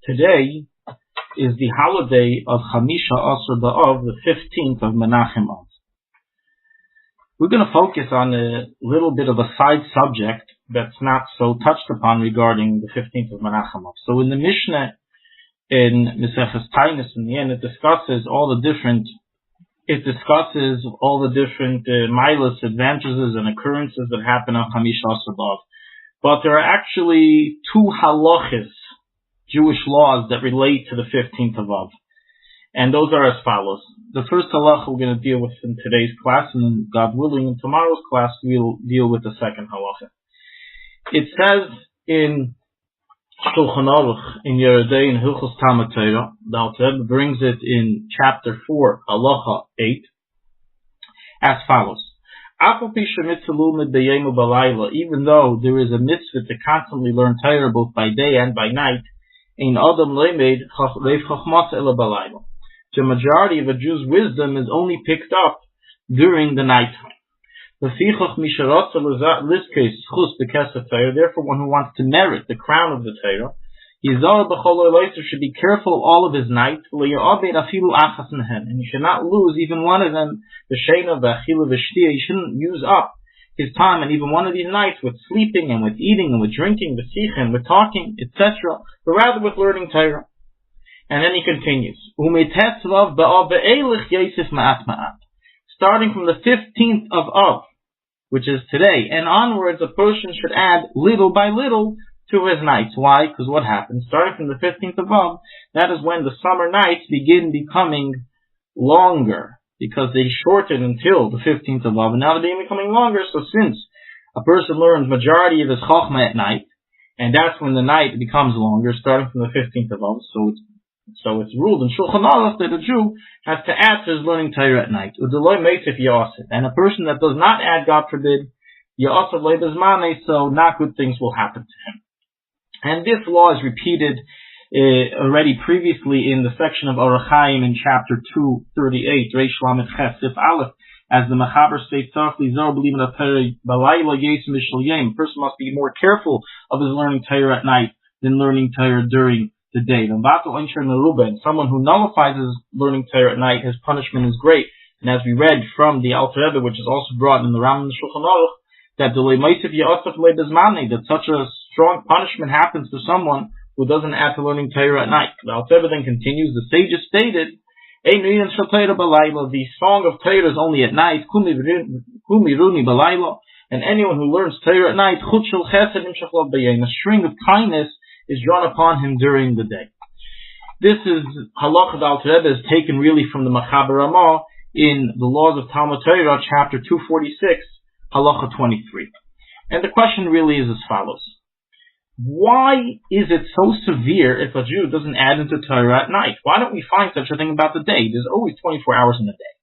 Today is the holiday of Chamisha Asar B'Av, the 15th of Menachem Av. We're going to focus on a little bit of a side subject that's not so touched upon regarding the 15th of Menachem Av. So in the Mishnah, in Meseches Tainis, in the end, it discusses all the different milas, advantages, and occurrences that happen on Chamisha Asar B'Av. But there are actually two halachas, Jewish laws, that relate to the 15th of Av. And those are as follows. The first halacha we're going to deal with in today's class, and God willing, in tomorrow's class, we'll deal with the second halacha. It says in Shulchanaruchharav in Yeridei in Hilchos Talmud Torah, the Alter Rebbe brings it in chapter 4, halacha 8, as follows. Even though there is a mitzvah to constantly learn Torah both by day and by night, the majority of a Jew's wisdom is only picked up during the nighttime. Therefore, one who wants to merit the crown of the Torah, should be careful all of his nights, and he should not lose even one of them. He shouldn't use up his time and even one of these nights with sleeping and with eating and with drinking, and with talking, etc., but rather with learning Torah. And then he continues, starting from the 15th of Av, which is today, and onwards, a person should add little by little to his nights. Why? Because what happens? Starting from the 15th of Av, that is when the summer nights begin becoming longer, because they shorten until the 15th of Av, and now they're becoming longer. So since a person learns majority of his chachma at night, and that's when the night becomes longer, starting from the 15th of Av, so it's ruled in Shulchanaruchharav that a Jew has to add to his learning Torah at night. And a person that does not add, God forbid, so not good things will happen to him. And this law is repeated already previously in the section of Orach Chaim in chapter 238, Reish Lamed Ches Sif Aleph, as the Mechaber states, a person must be more careful of his learning Torah at night than learning Torah during the day. Someone who nullifies his learning Torah at night, his punishment is great. And as we read from the Alter Rebbe, which is also brought in the Ram and the Shulchan Aruch, that such a strong punishment happens to someone who doesn't add to learning Torah at night. The Alter Rebbe then continues, the sages stated, the song of Torah is only at night, and anyone who learns Torah at night, a string of kindness is drawn upon him during the day. This is halacha the Alter Rebbe is taken really from the Mechaber Ramah in the Laws of Talmud Torah, chapter 246, halacha 23. And the question really is as follows. Why is it so severe if a Jew doesn't add into Torah at night? Why don't we find such a thing about the day? There's always 24 hours in the day.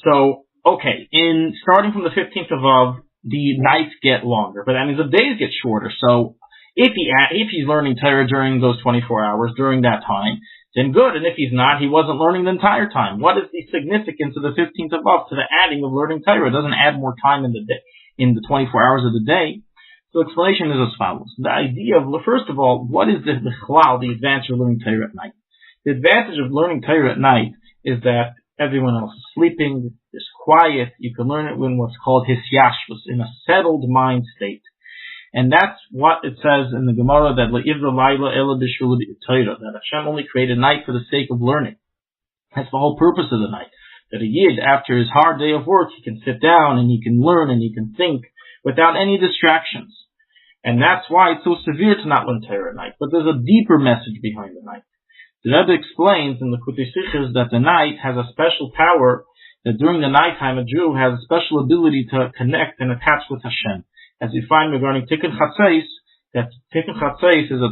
So, okay, starting from the 15th of Av, the nights get longer, but that means the days get shorter. So, if he's learning Torah during those 24 hours, during that time, then good. And if he's not, he wasn't learning the entire time. What is the significance of the 15th of Av to the adding of learning Torah? It doesn't add more time in the day, in the 24 hours of the day. So the explanation is as follows. The idea of, first of all, what is the advantage of learning Torah at night? The advantage of learning Torah at night is that everyone else is sleeping, it's quiet, you can learn it in what's called hisyashvus, in a settled mind state. And that's what it says in the Gemara, that that Hashem only created night for the sake of learning. That's the whole purpose of the night. That a Yid, after his hard day of work, he can sit down and he can learn and he can think without any distractions. And that's why it's so severe to not learn Torah at night. But there's a deeper message behind the night. The Rebbe explains in the Kutei Sichos that the night has a special power, that during the nighttime a Jew has a special ability to connect and attach with Hashem. As we find regarding Tikkun Chatzos, that Tikkun Chatzos is a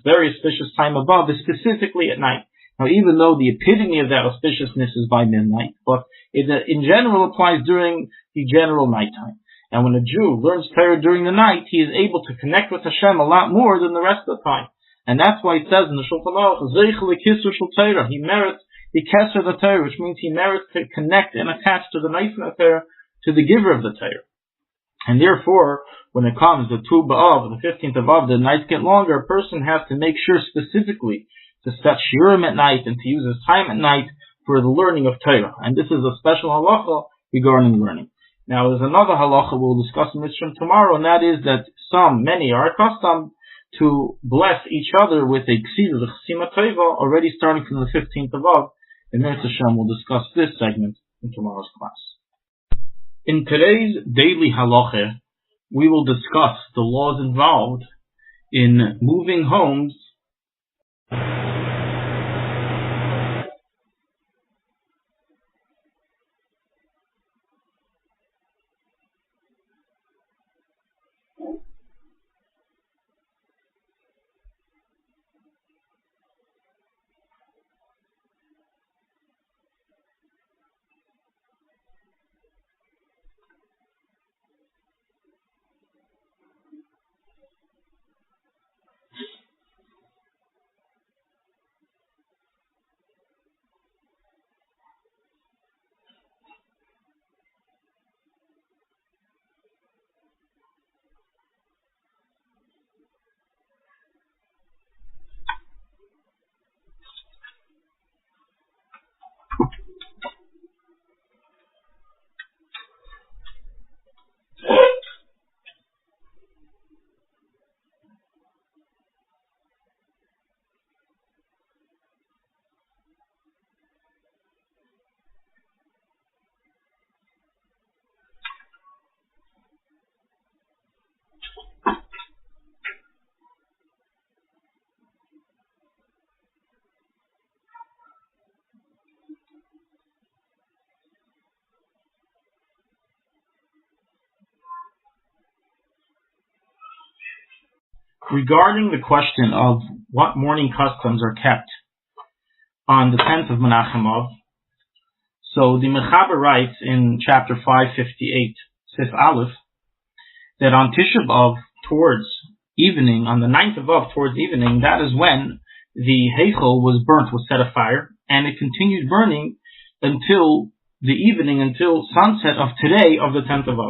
very auspicious time above, is specifically at night. Now, even though the epitome of that auspiciousness is by midnight, but it in general applies during the general nighttime. And when a Jew learns Torah during the night, he is able to connect with Hashem a lot more than the rest of the time. And that's why it says in the Shulchanaruchharav, he merits the Kesser of the Torah, which means he merits to connect and attach to the Neifen of Torah, to the giver of the Torah. And therefore, when it comes to Tu B'Av, the 15th of Av, the nights get longer, a person has to make sure specifically to set shiurim at night and to use his time at night for the learning of Torah. And this is a special halacha regarding learning. Now, there's another halacha we'll discuss in Mitzvah tomorrow, and that is that many are accustomed to bless each other with a ksir, the chesima tova, already starting from the 15th of Av. And Mitzvah Hashem will discuss this segment in tomorrow's class. In today's daily halacha, we will discuss the laws involved in moving homes regarding the question of what mourning customs are kept on the 10th of Menachem Av. So the Mechaber writes in chapter 558, Sif Aleph, that on Tisha B'Av towards evening, on the 9th of Av towards evening, that is when the Heichel was burnt, was set afire, and it continued burning until the evening, until sunset of today of the 10th of Av.